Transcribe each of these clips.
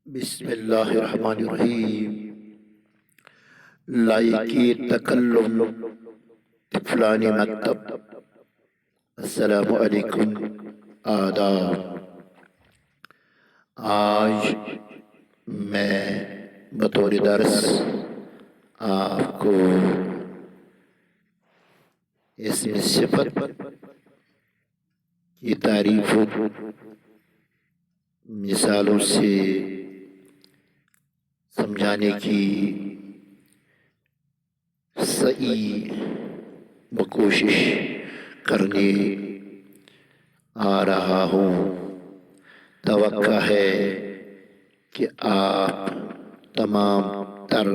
بسم اللہ الرحمن الرحیم۔ لائکی تکلم فلانی مکتب۔ السلام علیکم، آداب۔ آج میں بطور درس آپ کو اسم صفت کی تعریف مثالوں سے سمجھانے کی صحیح کوشش کرنے آ رہا ہوں۔ توقع ہے کہ آپ تمام تر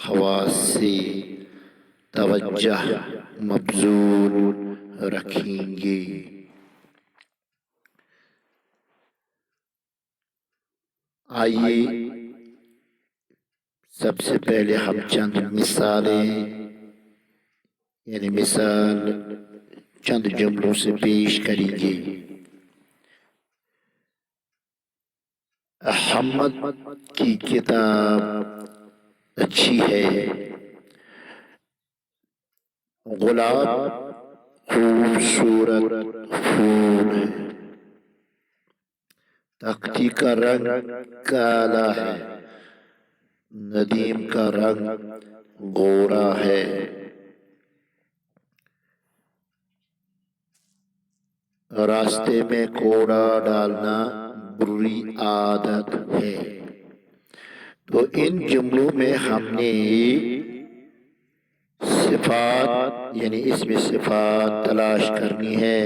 حواس سے توجہ مبذول رکھیں گے۔ آئیے سب سے پہلے ہم چند مثال چند جملوں سے پیش کریں گے۔ احمد کی کتاب اچھی ہے، گلاب خوبصورت پھول ہے، تختی کا رنگ کالا ہے، ندیم کا رنگ گورا ہے۔ راستے میں کوڑا ڈالنا بری عادت ہے۔ تو ان جملوں میں ہم نے صفات اسم صفات تلاش کرنی ہے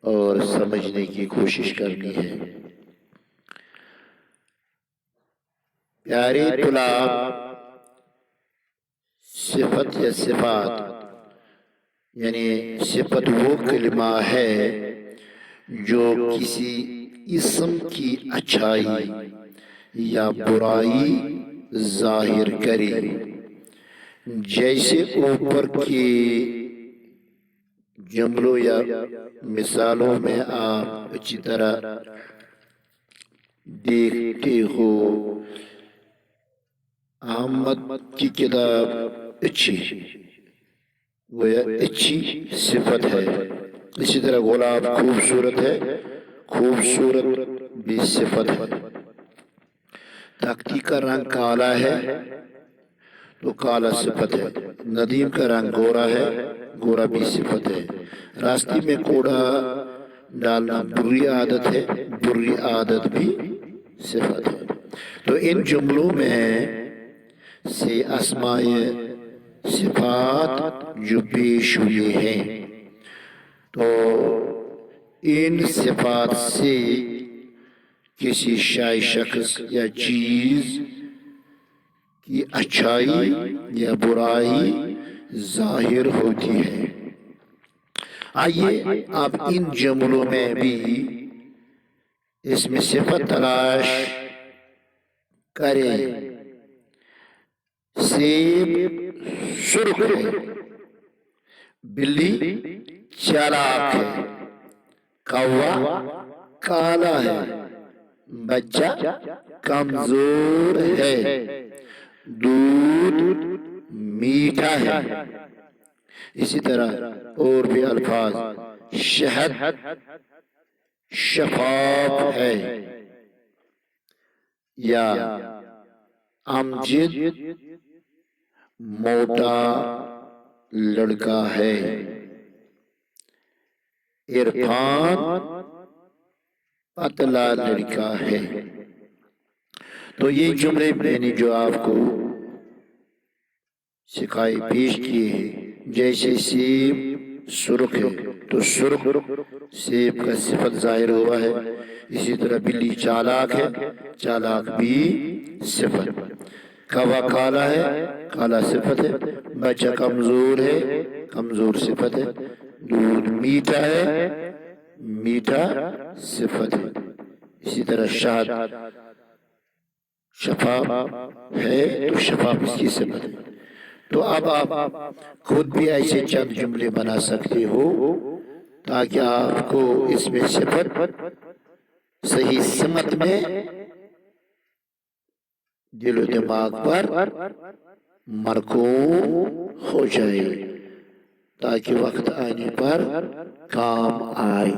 اور سمجھنے کی کوشش کرنی ہے۔ پیارے طلاب، صفت یا صفات صفت وہ کلمہ ہے جو کسی اسم کی اچھائی یا برائی ظاہر کرے۔ جیسے اوپر کے جملوں یا مثالوں میں آپ اچھی طرح دیکھتے ہو، احمد کی کتاب اچھی، وہ اچھی صفت ہے۔ اسی طرح گلاب خوبصورت ہے، خوبصورت بھی صفت ہے۔ تختی کا رنگ کالا ہے تو کالا صفت ہے۔ ندیم کا رنگ گورا ہے، گورا بھی صفت ہے۔ راستے میں کوڑا ڈالنا بری عادت ہے، بری عادت بھی صفت ہے۔ تو ان جملوں میں سے اسماء صفات جو پیش ہوئے ہیں، تو ان صفات سے کسی شے، شخص یا چیز کی اچھائی یا برائی ظاہر ہوتی ہے۔ آئیے آپ ان جملوں میں بھی اسم صفت تلاش کریں۔ سیب سرخ ہے، بلی چالاک ہے، کوا کالا ہے، بچہ کمزور ہے، دودھ میٹھا ہے۔ اسی طرح اور بھی الفاظ، شہد شفاف ہے، یا امجد موٹا لڑکا ہے، عرفان پتلا لڑکا ہے۔ تو یہ جملے میں نے جو آپ کو سکھائے پیش کیے ہیں، جیسے سیب سرخ ہے تو سرخ سیب کا صفت ظاہر ہوا ہے۔ اسی طرح بلی چالاک ہے، چالاک بھی صفت۔ کوا کالا ہے، کالا صفت ہے۔ بچہ کمزور ہے، کمزور صفت ہے۔ دودھ میٹھا ہے، میٹھا صفت ہے۔ اسی طرح شہد شفاف ہے تو شفاف اس کی صفت ہے۔ تو اب آپ خود بھی ایسے چند جملے بنا سکتے ہو تاکہ آپ کو اس میں صفت صحیح سمت میں دل و دماغ پر مرکوب ہو جائے تاکہ وقت آنے پر کام آئے.